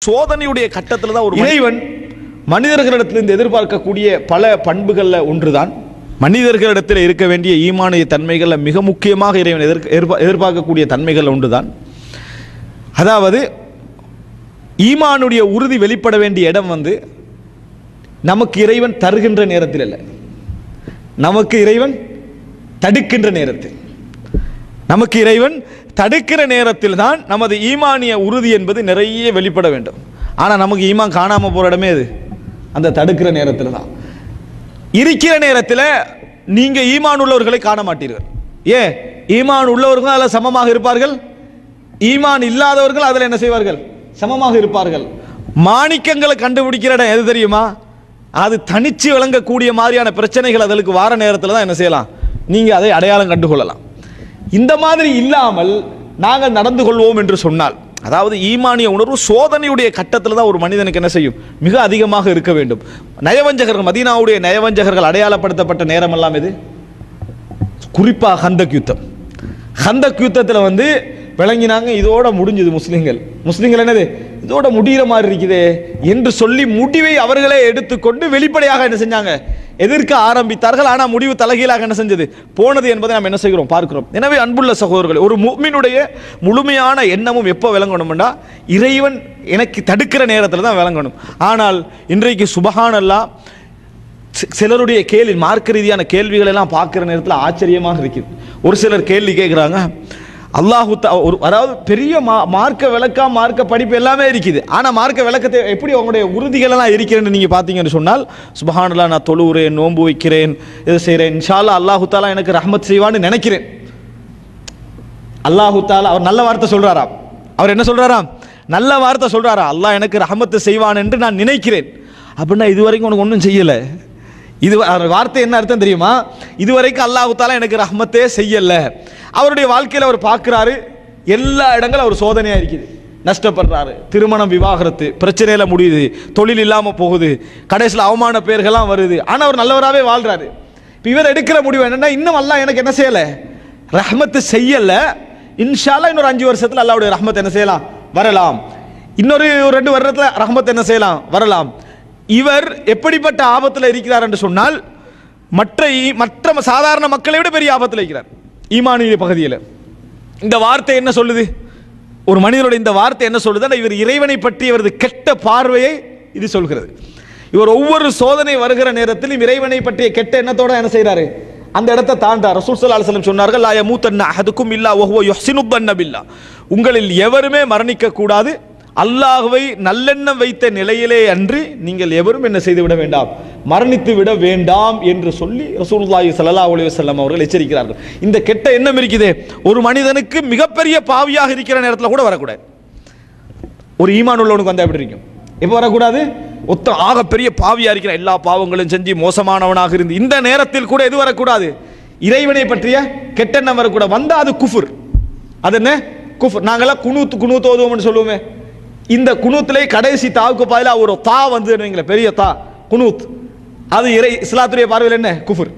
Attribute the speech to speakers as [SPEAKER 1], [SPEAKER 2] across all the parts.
[SPEAKER 1] சோதனையுடைய கட்டத்தில் தான் ஒரு இறைவன் மனிதர்களிடத்திலிருந்து எதிர்பார்க்கக்கூடிய பல பண்புகளில் ஒன்றுதான் மனிதர்களிடத்தில் இருக்க வேண்டிய ஈமானிய தன்மைகளில் மிக முக்கியமாக இறைவன் எதிர்பார்க்கக்கூடிய தன்மைகள் ஒன்றுதான். அதாவது ஈமானுடைய உறுதி வெளிப்பட வேண்டிய இடம் நமக்கு இறைவன் தருகின்ற நேரத்தில் அல்ல, நமக்கு இறைவன் தடுக்கின்ற நேரத்தில். நமக்கு இறைவன் தடுக்கிற நேரத்தில் தான் நமது ஈமானிய உறுதி என்பது நிறைய வெளிப்பட வேண்டும். ஆனால் நமக்கு ஈமான் காணாமல் போகிற இடமே அது அந்த தடுக்கிற நேரத்தில் தான். இருக்கிற நேரத்தில் நீங்கள் ஈமான் உள்ளவர்களை காண மாட்டீர்கள். ஏன்? ஈமான் உள்ளவர்கள் அதில் சமமாக இருப்பார்கள், ஈமான் இல்லாதவர்கள் அதில் என்ன செய்வார்கள்? சமமாக இருப்பார்கள். மாணிக்கங்களை கண்டுபிடிக்கிற இடம் எது தெரியுமா? அது தனிச்சு விளங்கக்கூடிய மாதிரியான பிரச்சனைகள் அதற்கு வார நேரத்தில் தான் என்ன செய்யலாம், நீங்கள் அதை அடையாளம் கண்டுகொள்ளலாம். இந்த மாதிரி இல்லாமல் நாங்கள் நடந்து கொள்வோம் என்று சொன்னால், அதாவது ஈமானிய உணர்வு சோதனையுடைய கட்டத்தில் தான் ஒரு மனிதனுக்கு என்ன செய்யும், மிக அதிகமாக இருக்க வேண்டும். நயவஞ்சகர்கள், மதீனாவுடைய நயவஞ்சகர்கள் அடையாளப்படுத்தப்பட்ட நேரம் எல்லாம் இது குறிப்பாக ஹந்தக் யுத்தம். ஹந்தக் யுத்தத்தில் விளங்கினாங்க, இதோட முடிஞ்சது முஸ்லிம்கள் என்னது இதோட முடிகிற மாதிரி இருக்குதே என்று சொல்லி முடிவை அவர்களே எடுத்துக்கொண்டு வெளிப்படையாக என்ன செஞ்சாங்க, எதிர்க்க ஆரம்பித்தார்கள். ஆனால் முடிவு தலைகீழாக என்ன செஞ்சது போனது என்பதை நாம் என்ன செய்கிறோம், பார்க்கிறோம். எனவே அன்புள்ள சகோதரர்களே, ஒரு முஃமினுடைய முழுமையான எண்ணமும் எப்போ விளங்கணும்னா இறைவன் எனக்கு தடுக்கிற நேரத்தில் தான் விளங்கணும். ஆனால் இன்றைக்கு சுபஹானல்லாஹ் சிலருடைய கேள்வி, மார்க்க ரீதியான கேள்விகள் எல்லாம் பார்க்கிற நேரத்தில் ஆச்சரியமாக இருக்குது. ஒரு சிலர் கேள்வி கேட்குறாங்க, அல்லாஹு அதாவது பெரிய மார்க்க விளக்கம், மார்க்க படிப்பு எல்லாமே இருக்குது. ஆனால் மார்க்க விளக்கத்தை எப்படி உங்களுடைய உறுதிகள் எல்லாம் இருக்கிறேன்னு நீங்கள் பார்த்தீங்கன்னு சொன்னால், சுபஹானல்லாஹ் நான் தொழுகிறேன், நோன்பு வைக்கிறேன், இதை செய்கிறேன், இன்ஷா அல்லாஹ் அல்லாஹு தாலா எனக்கு ரஹ்மத் செய்வான்னு நினைக்கிறேன். அல்லாஹு தாலா அவர் நல்ல வார்த்தை சொல்கிறாராம். அவர் என்ன சொல்கிறாராம்? நல்ல வார்த்தை சொல்கிறாரா, அல்லாஹ் எனக்கு ரஹ்மத்து செய்வான் என்று நான் நினைக்கிறேன். அப்படின்னா இதுவரைக்கும் உனக்கு ஒன்றும் செய்யலை. இது வார்த்தை என்ன அர்த்தம் தெரியுமா? இதுவரைக்கும் அல்லாஹு தாலா எனக்கு ரஹ்மத்தே செய்யல. அவருடைய வாழ்க்கையில் அவர் பார்க்கிறாரு, எல்லா இடங்களும் அவர் சோதனையா இருக்குது, நஷ்டப்படுறாரு, திருமணம் விவாகரத்து பிரச்சனையில முடியுது, தொழில் இல்லாம போகுது, கடைசியில் அவமான பெயர்கள்லாம் வருது. ஆனால் அவர் நல்லவராகவே வாழ்றாரு. இப்போ இவர் எடுக்கிற முடிவு என்னன்னா, இன்னும் அல்லாஹ் எனக்கு என்ன செய்யல, ரஹ்மத்து செய்யல. இன்ஷா அல்லாஹ் இன்னொரு 5 வருஷத்துல அல்லாஹ்வுடைய ரஹ்மத் என்ன செய்யலாம், வரலாம். இன்னொரு 2 வருடத்துல ரஹ்மத் என்ன செய்யலாம், வரலாம். இவர் எப்படிப்பட்ட ஆபத்தில் இருக்கிறார் என்று சொன்னால், மற்ற சாதாரண மக்களை விட பெரிய ஆபத்தில் இருக்கிறார் ஈமானிய பகுதியில். இந்த வார்த்தை என்ன சொல்லுது, ஒரு மனிதனுடைய இந்த வார்த்தை என்ன சொல்லுது, இவர் இறைவனை பற்றி இவரது கெட்ட பார்வையை இது சொல்கிறது. இவர் ஒவ்வொரு சோதனை வருகிற நேரத்திலும் இறைவனை பற்றிய கெட்ட எண்ணத்தோட என்ன செய்கிறாரு, அந்த இடத்தை தாண்டார். ரசூல் ஸல்லல்லாஹு அலைஹி வஸல்லம் சொன்னார்கள், லா யமூதன்ன அஹதுக்கும் இல்லா வஹுவ யுஹ்சினு ظن பில்லாஹ். உங்களில் எவருமே மரணிக்க கூடாது அல்லாஹ்வை நல்லெண்ணம் வைத்த நிலையிலே அன்றி நீங்கள் எவரும் என்ன செய்து விட வேண்டாம், மரணித்து விட வேண்டாம் என்று சொல்லி ரசூலுல்லாஹி ஸல்லல்லாஹு அலைஹி வஸல்லம் அவர்கள் எச்சரிக்கிறார்கள். இந்த கெட்ட எண்ணம் இருக்குதே, ஒரு மனிதனுக்கு மிகப்பெரிய பாவியாக இருக்கிற நேரத்தில் கூட வரக்கூடாது. ஒரு ஈமான் உள்ளவனுக்கு வந்தா எப்படி இருக்கும், எப்போ வரக்கூடாது, ஆக பெரிய பாவியா இருக்கிற எல்லா பாவங்களும் செஞ்சு மோசமானவனாக இருந்து இந்த நேரத்தில் கூட எது வரக்கூடாது, இறைவனை பற்றிய கெட்டெண்ணம் வரக்கூடாது. வந்தா அது குஃபுர். அது என்ன குஃபுர்? நாங்களாம் குனூத் ஓதுவோம்னு சொல்லுவோமே, இந்த குனூத்திலே கடைசி தாவுக்கு பதிலா ஒரு தா வந்து பெரிய தா குனூத், அது இஸ்லாத்துடைய பார்வையில் என்ன குஃபுர்.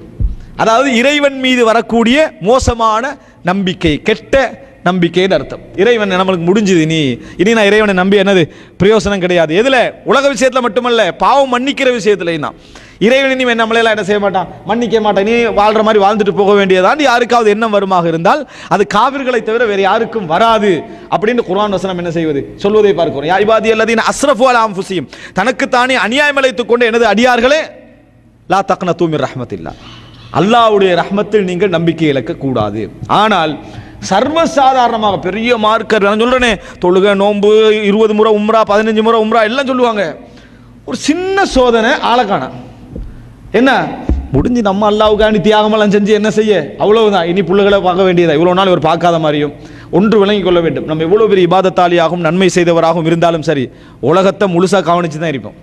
[SPEAKER 1] அதாவது இறைவன் மீது வரக்கூடிய மோசமான நம்பிக்கை, கெட்ட நம்பிக்கைன்னு அர்த்தம். இறைவன் நம்மளுக்கு முடிஞ்சுது, இனி நான் இறைவனை நம்பி என்னது பிரயோசனம் கிடையாது. எதுல? உலக விஷயத்துல மட்டுமல்ல, பாவம் மன்னிக்கிற விஷயத்துல இறைவன் இனி நம்மளெல்லாம் என்ன செய்ய மாட்டான், மன்னிக்க மாட்டான், நீ வாழ்ற மாதிரி வாழ்ந்துட்டு போக வேண்டியதான் யாருக்காவது எண்ணம் வருமாக இருந்தால் அது காவிர்களை தவிர வேற யாருக்கும் வராது அப்படின்னு குர்ஆன் வசனம் என்ன செய்வது, சொல்வதை பார்க்கிறோம். யா இபாதி அல்லதீன அஸ்ரஃபு அலா அன்ஃபுஸிஹிம், தனக்குத்தானே அநியாயம் இழைத்துக் கொண்டு எனது அடியார்களே, லா தக்னது மிர் ரஹ்மத்தில்லாஹ், அல்லாஹ்வுடைய ரஹ்மத்தில் நீங்கள் நம்பிக்கை இழக்க கூடாது. ஆனால் சர்வசாதாரணமாக பெரிய மார்க்கர் நான் சொல்றேனே, தொழுகை, நோன்பு, 20 முறை உம்ரா, 15 முறை உம்ரா எல்லாம் சொல்லுவாங்க. ஒரு சின்ன சோதனை ஆளக்கான என்ன முடிஞ்சு, நம்ம அல்லாஹ்வுக்காண்டி தியாகமெல்லாம் செஞ்சு என்ன செய்ய, அவ்வளவுதான். இனி புள்ளைகளை பார்க்க வேண்டியதா, இவ்வளவு நாள் இவர் பார்க்காத மாதிரியும். ஒன்று விளங்கிக் கொள்ள வேண்டும், நம்ம எவ்வளவு பெரிய இபாதத்தாலியாகவும் நன்மை செய்தவராகவும் இருந்தாலும் சரி, உலகத்தை முழுசா கவனிச்சு தான் இருப்போம்,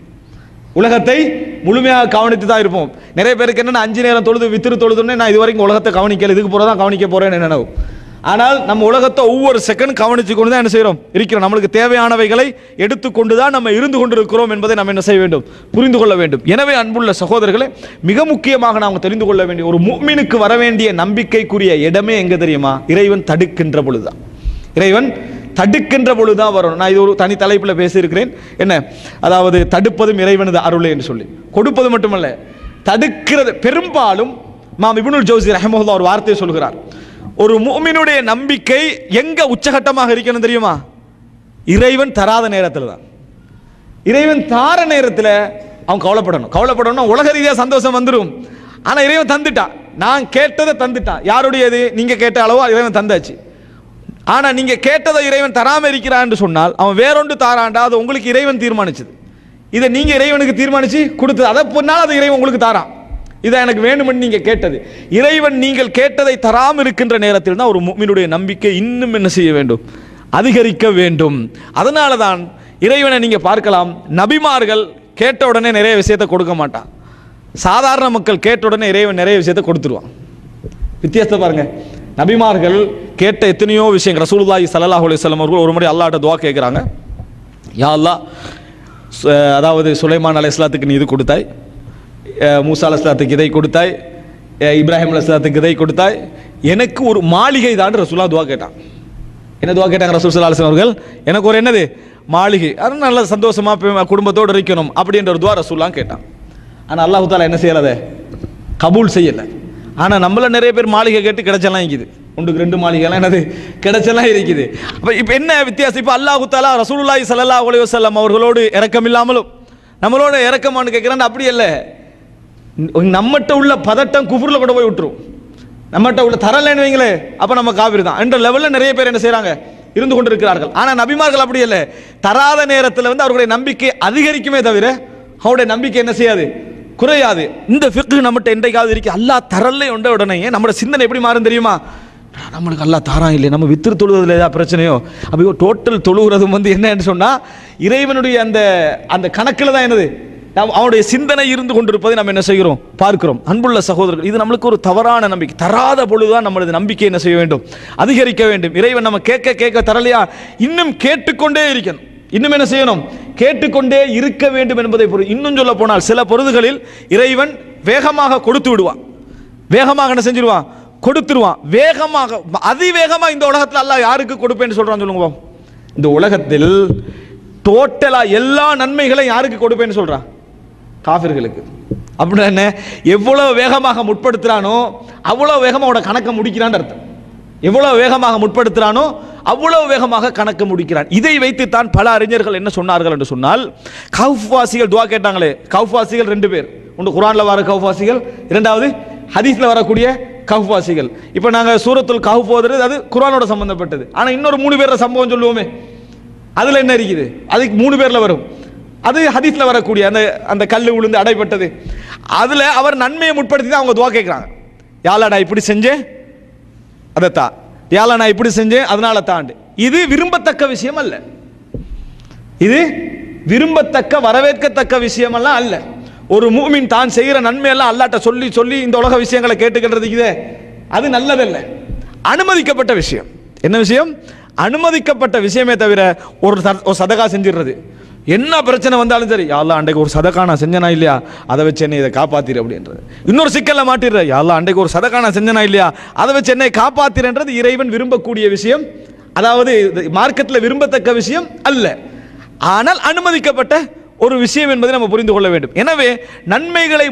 [SPEAKER 1] உலகத்தை முழுமையாக கவனித்து தான் இருப்போம். நிறைய பேருக்கு என்னன்னா 5 நேரம் தொழுது வித்திரு தொழுதுன்னே நான் இது வரைக்கும் உலகத்தை கவனிக்கல, இதுக்கு போறதான் கவனிக்க போறேன்னு நினைவு. ஆனால் நம்ம உலகத்தை ஒவ்வொரு செகண்ட் கவனிச்சு கொண்டு தான் என்ன செய்யறோம், இருக்கிறோம். நம்மளுக்கு தேவையானவைகளை எடுத்துக்கொண்டு தான் நம்ம இருந்து கொண்டிருக்கிறோம் என்பதை நம்ம என்ன செய்ய வேண்டும், புரிந்து கொள்ள வேண்டும். எனவே அன்புள்ள சகோதரர்களே, மிக முக்கியமாக நாம் தெரிந்து கொள்ள வேண்டிய ஒரு முஃமினுக்கு வர வேண்டிய நம்பிக்கைக்குரிய இடமே எங்க தெரியுமா, இறைவன் தடுக்கின்ற பொழுதுதான். இறைவன் தடுக்கின்ற பொழுதுதான் வரும். நான் இது ஒரு தனி தலைப்பில் பேசியிருக்கிறேன். என்ன, அதாவது தடுப்பதும் இறைவனது அருளே என்று சொல்லி, கொடுப்பது மட்டுமல்ல தடுக்கிறது. பெரும்பாலும் இமாம் இப்னுல் ஜௌஸி ரஹ்மத்துல்லாஹி ஒரு வார்த்தையை சொல்கிறார், ஒரு முஃமினுடைய நம்பிக்கை எங்க உச்சகட்டமாக இருக்கணும் தெரியுமா? இறைவன் தராத நேரத்தில் தான். இறைவன் தார நேரத்தில் அவன் கவலைப்படணும். உலக ரீதியாக சந்தோஷம் வந்துடும். ஆனால் இறைவன் தந்துட்டான், நான் கேட்டதை தந்துட்டான். யாருடையது? நீங்க கேட்ட அளவோ இறைவன் தந்தாச்சு. ஆனால் நீங்க கேட்டதை இறைவன் தராமல் இருக்கிறான் என்று சொன்னால் அவன் வேறொன்று தாராண்டா, அது உங்களுக்கு இறைவன் தீர்மானிச்சது. இதை நீங்க இறைவனுக்கு தீர்மானிச்சு கொடுத்தது, அதை பொன்னால் அது இறைவன் உங்களுக்கு தாரான். இதை எனக்கு வேண்டுமென்று நீங்க கேட்டது. இறைவன் நீங்கள் கேட்டதை தராமல் இருக்கின்ற நேரத்தில் தான் ஒரு முஃமினுடைய நம்பிக்கை இன்னும் என்ன செய்ய வேண்டும்? அதிகரிக்க வேண்டும். அதனால தான் இறைவனை நீங்க பார்க்கலாம், நபிமார்கள் கேட்ட உடனே நிறைய விஷயத்தை கொடுக்க மாட்டான். சாதாரண மக்கள் கேட்ட உடனே இறைவன் நிறைய விஷயத்தை கொடுத்துருவான். வித்தியாசத்தை பாருங்க. நபிமார்கள் கேட்ட எத்தனையோ விஷயங்கள். ரசூலுல்லாஹி ஸல்லல்லாஹு அலைஹி வஸல்லம் அவர்கள் ஒரு முறை அல்லாஹ்ட்ட துஆ கேட்குறாங்க, யா அல்லாஹ், அதாவது சுலைமான் அலைஹிஸ்ஸலாத்துக்கு நீ இது கொடுத்தாய், மூசா அலைஹிஸ்ஸலாத்துக்கு இதை கொடுத்தாய், இப்ராஹிம் அலைஹிஸ்ஸலாத்துக்கு இதை கொடுத்தாய், எனக்கு ஒரு மாளிகை தான் ரசூலுல்லாஹ் துஆ கேட்டான். என்ன துஆ கேட்டாங்க ரசூல் ஸல்லல்லாஹு அலைஹி வஸல்லம் அவர்கள்? எனக்கு ஒரு என்னது மாளிகை, அது நல்ல சந்தோஷமா குடும்பத்தோடு இருக்கணும் அப்படின்ற ஒரு துஆ ரசூலுல்லாஹ் கேட்டான். ஆனால் அல்லாஹ் தஆலா என்ன செய்யலை? கபூல் செய்யலை. ஆனால் நம்மள நிறைய பேர் மாளிகை கேட்டு கிடைச்செல்லாம் இருக்குது. 1-2 மாளிகைலாம் என்னது கிடைச்செல்லாம் இருக்குது. அப்போ இப்போ என்ன வித்தியாசம்? இப்போ அல்லாஹ் தஆலா ரசூலுல்லாஹி ஸல்லல்லாஹு அலைஹி வஸல்லம் அவர்களோடு இரக்கம் இல்லாமலும் நம்மளோட இரக்கமானு கேட்குறான்னு அப்படி இல்லை. நம்மகிட்ட உள்ள பதட்டம் குஃப்ரில் கூட போய் விட்டுரும். நம்மகிட்ட உள்ள தரலைன்னு வைங்களே, அப்போ நம்ம காபிர் தான் என்ற லெவலில் நிறைய பேர் என்ன செய்கிறாங்க? இருந்து கொண்டு இருக்கிறார்கள். ஆனால் நபிமார்கள் அப்படி இல்லை. தராத நேரத்தில் வந்து அவர்களுடைய நம்பிக்கை அதிகரிக்குமே தவிர அவருடைய நம்பிக்கை என்ன செய்யாது? குறையாது. இந்த ஃபிக்ஹ் நம்மகிட்ட என்றைக்காவது இருக்கு. அல்லாஹ் தரலை உண்ட உடனே நம்மளோட சிந்தனை எப்படி மாறும் தெரியுமா? நம்மளுக்கு அல்லாஹ் தாரான் இல்லை, நம்ம வித்திரு தொழுவதில் ஏதாவது பிரச்சனையோ? அப்போ டோட்டல் தொழுகிறதும் வந்து என்னன்னு சொன்னால் இறைவனுடைய அந்த அந்த கணக்கில் தான் என்னது அவனுடைய சிந்தனை இருந்து கொண்டிருப்பதை நம்ம என்ன செய்கிறோம்? பார்க்கிறோம். அன்புள்ள சகோதரர்கள், இது நம்மளுக்கு ஒரு தவறான நம்பிக்கை. தராத பொழுதுதான் நம்மளது நம்பிக்கை என்ன செய்ய வேண்டும்? அதிகரிக்க வேண்டும். இறைவன் நம்ம கேட்க கேட்க தரலையா, இன்னும் கேட்டுக்கொண்டே இருக்கணும். இன்னும் என்ன செய்யணும்? கேட்டுக்கொண்டே இருக்க வேண்டும் என்பதை பொருள். இன்னும் சொல்ல போனால் சில பொழுதுகளில் இறைவன் வேகமாக கொடுத்து விடுவான். வேகமாக என்ன செஞ்சிருவான்? கொடுத்துருவான். வேகமாக, அதிவேகமாக. இந்த உலகத்தில் அல்லாஹ் யாருக்கு கொடுப்பேன்னு சொல்றான் சொல்லுங்க? இந்த உலகத்தில் டோட்டலா எல்லா நன்மைகளையும் யாருக்கு கொடுப்பேன்னு சொல்றான்? காஃபிர்களுக்கு. அப்படின்னா என்ன? எவ்வளவு வேகமாக முற்படுத்துறானோ அவ்வளவு வேகமாக அவனோட கணக்கை முடிக்கிறான்னு அர்த்தம். எவ்வளவு வேகமாக முற்படுத்துறானோ அவ்வளவு வேகமாக கணக்கு முடிக்கிறான். இதை வைத்துத்தான் பல அறிஞர்கள் என்ன சொன்னார்கள் என்று சொன்னால், கௌஃப்வாசிகள் துஆ கேட்டாங்களே, கௌஃப்வாசிகள் 2 பேர். ஒன்று குர்ஆன்ல வர கௌஃப்வாசிகள், இரண்டாவது ஹதீஸ்ல வரக்கூடிய கௌஃப்வாசிகள். இப்போ நாங்கள் சூரத்துல் கஹ்ஃப் ஓதுறது அது குர்ஆனோட சம்பந்தப்பட்டது. ஆனால் இன்னொரு 3 பேரோட சம்பவம் சொல்லுவோமே, அதில் என்ன இருக்குது? அதுக்கு 3 பேரில் வரும். அது ஹதீஸ்ல வரக்கூடிய அந்த அந்த கல் விழுந்து அடைப்பட்டது. அதில் அவர் நன்மையை முற்படுத்தி தான் அவங்க துஆ கேட்குறாங்க. யா அல்லாஹ் நான் இப்படி செஞ்சேன் அதைத்தா, யா அல்லாஹ் நான் இப்படி செஞ்சேன் அதனால தாண்டு. இது விரும்பத்தக்க விஷயம் அல்ல. இது விரும்பத்தக்க வரவேற்கத்தக்க விஷயமெல்லாம் அல்ல. ஒரு மூமின் தான் செய்கிற நன்மையெல்லாம் அல்லாஹ்ட்ட சொல்லி சொல்லி இந்த உலக விஷயங்களை கேட்டுக்கின்றதுக்கு அது நல்லதல்ல. அனுமதிக்கப்பட்ட விஷயம். என்ன விஷயம்? அனுமதிக்கப்பட்ட விஷயமே தவிர ஒரு சதகா செஞ்சிடுறது, என்ன பிரச்சனை வந்தாலும் சரி, யா அல்லாஹ் அன்றைக்கு ஒரு சதகா நான் செஞ்சனா இல்லையா, அதை வச்சு என்னை இதை காப்பாத்திரு அப்படின்றது. இன்னொரு சிக்கல்ல மாட்டிடுற, யா அல்லாஹ் அன்றைக்கு ஒரு சதகா நான் செஞ்சனா இல்லையா, அதை வச்சு என்னை காப்பாத்திரன்றது இறைவன் விரும்பக்கூடிய விஷயம். அதாவது மார்க்கெட்டில் விரும்பத்தக்க விஷயம் அல்ல. ஆனால் அனுமதிக்கப்பட்ட ஒரு விஷயம் என்பதை நம்ம புரிந்து கொள்ள வேண்டும். எனவே நன்மைகளை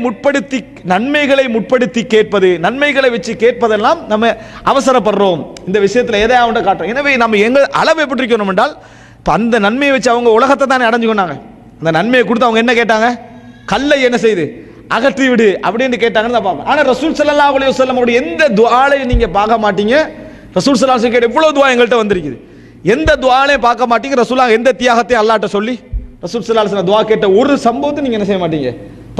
[SPEAKER 1] முற்படுத்தி கேட்பது, நன்மைகளை வச்சு கேட்பதெல்லாம் நம்ம அவசரப்படுறோம். இந்த விஷயத்தில் எதையாவது காட்டுறோம். எனவே நம்ம எங்க அளவு எப்படி இருக்கணும் என்றால், அந்த நன்மையை வச்சு அவங்க உலகத்தை தானே அடைஞ்சுக்கொண்டாங்க. அந்த நன்மையை கொடுத்து அவங்க என்ன கேட்டாங்க? கல்லை என்ன செய்து அகற்றி விடு அப்படின்னு கேட்டாங்கன்னு தான் பார்ப்போம். ஆனால் ரசூல் ஸல்லல்லாஹு அலைஹி வஸல்லம் எந்த துஆலையும் நீங்க பார்க்க மாட்டீங்க. ரசூல் ஸல்லல்லாஹு அலைஹி வஸல்லம் கேட்ட எவ்வளவு துஆ எங்கள்கிட்ட வந்திருக்குது. எந்த துஆலையும் பார்க்க மாட்டீங்க. ரசூலுல்லாஹ் எந்த தியாகத்தையும் அல்லாஹ்ட்ட சொல்லி ரசூல் ஸல்லல்லாஹு அலைஹி வஸல்லம் துஆ கேட்ட ஒரு சம்பவத்தை நீங்க என்ன செய்ய மாட்டீங்க?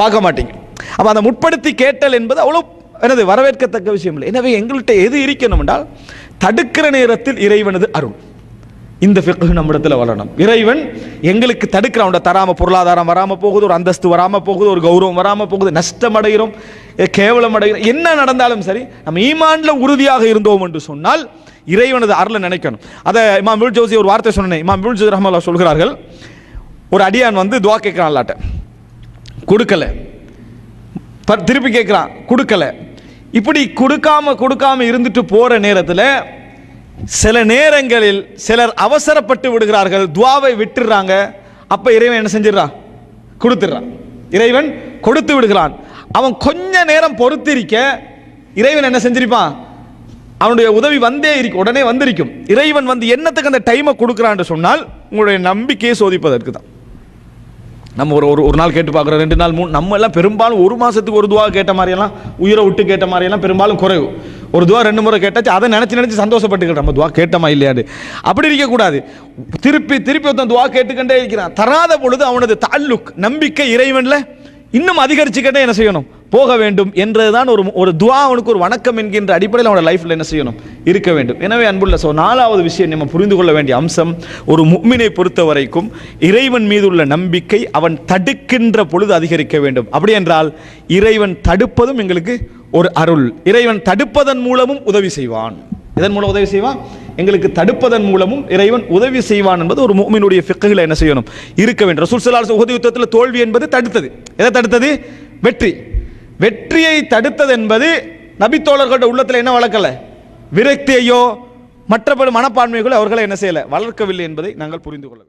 [SPEAKER 1] பார்க்க மாட்டீங்க. அப்ப அந்த முற்படுத்தி கேட்டல் என்பது அவ்வளவு என்னது வரவேற்கத்தக்க விஷயம் இல்லை. எனவே எங்கள்கிட்ட எது இருக்கணும் என்றால், தடுக்கிற நேரத்தில் இறைவனது அருள். இந்த ஃபிக்ஹ் நம்மிடத்தில் வளரணும். இறைவன் எங்களுக்கு தடுக்கிறவன் தராம, பொருளாதாரம் வராம போகுது, ஒரு அந்தஸ்து வராம போகுது, ஒரு கௌரவம் வராம போகுது, நஷ்டம் அடைகிறோம், கேவலம் அடைகிறோம், என்ன நடந்தாலும் சரி நம்ம ஈமான்ல உறுதியாக இருந்தோம் என்று சொன்னால் இறைவனது அருளை நினைக்கணும். அதை இமாம் இப்னு ஜௌஸி ஒரு வார்த்தை சொன்னேன். இமாம் இப்னு ஜௌஸி ரஹ்மத்துல்லாஹி சொல்கிறார்கள், ஒரு அடியான் வந்து துஆ கேட்கிறான் அல்லாஹ்ட்ட, கொடுக்கல, திருப்பி கேட்கிறான், கொடுக்கல. இப்படி கொடுக்காம இருந்துட்டு போற நேரத்தில் சில நேரங்களில் சிலர் அவசரப்பட்டு விடுகிறார்கள், துஆவை விட்டுறாங்க. அப்ப இறைவன் என்ன செஞ்சிடறான்? கொடுத்துடுறான். இறைவன் கொடுத்து விடுகிறான். அவன் கொஞ்ச நேரம் பொறுத்திருக்க இறைவன் என்ன செஞ்சிருப்பான்? அவனுடைய உதவி வந்தே இருக்கு, உடனே வந்திருக்கும். இறைவன் வந்து என்னத்துக்கு அந்த டைமை கொடுக்குறான்னு சொன்னால் உங்களுடைய நம்பிக்கையை சோதிப்பதற்கு தான். நம்ம ஒரு நாள் கேட்டு பார்க்குறோம், 2 நாள் 3, நம்ம எல்லாம் பெரும்பாலும் ஒரு மாதத்துக்கு ஒரு துவா கேட்ட மாதிரியெல்லாம், உயிரை விட்டு கேட்ட மாதிரியெல்லாம் பெரும்பாலும் குறைவு. ஒரு துவா 2 முறை கேட்டாச்சு, அதை நினச்சி சந்தோஷப்பட்டுக்கிட்டு நம்ம துவா கேட்டமா இல்லையாடு அப்படி இருக்கக்கூடாது. திருப்பி ஒருத்தன் துவா கேட்டுக்கிட்டே இருக்கிறான். தராத பொழுது அவனது தால்லுக் நம்பிக்கை இறைவனில் இன்னும் அதிகரிச்சுக்கிட்டே என்ன செய்யணும்? போக வேண்டும் என்றதுதான் ஒரு துவா அவனுக்கு ஒரு வணக்கம் என்கின்ற அடிப்படையில் அவனோட லைஃப்பில் என்ன செய்யணும்? இருக்க வேண்டும். எனவே அன்புள்ள 4வது விஷயம் நம்ம புரிந்து கொள்ள வேண்டிய அம்சம், ஒரு முஃமினை பொறுத்த வரைக்கும் இறைவன் மீது உள்ள நம்பிக்கை அவன் தடுக்கின்ற பொழுது அதிகரிக்க வேண்டும். அப்படி என்றால் இறைவன் தடுப்பதும் எங்களுக்கு ஒரு அருள். இறைவன் தடுப்பதன் மூலமும் உதவி செய்வான். இதன் மூலம் உதவி செய்வான், எங்களுக்கு தடுப்பதன் மூலமும் இறைவன் உதவி செய்வான் என்பது ஒரு முஃமினுடைய ஃபிக்ஹ்ல என்ன செய்யணும்? இருக்க வேண்டும். ரசூல் ஸல்லல்லாஹு அலைஹி வஸல்லம் உஹது யுத்தத்தில் தோல்வி என்பது தடுத்தது. எதை தடுத்தது? வெற்றியை தடுத்தது என்பது நபித்தோழர்களோட உள்ளத்தில் என்ன வளர்க்கல? விரக்தியையோ மற்றபடி மனப்பான்மைகளோ அவர்களை என்ன செய்யல? வளர்க்கவில்லை என்பதை நாங்கள் புரிந்து கொள்ள வேண்டும்.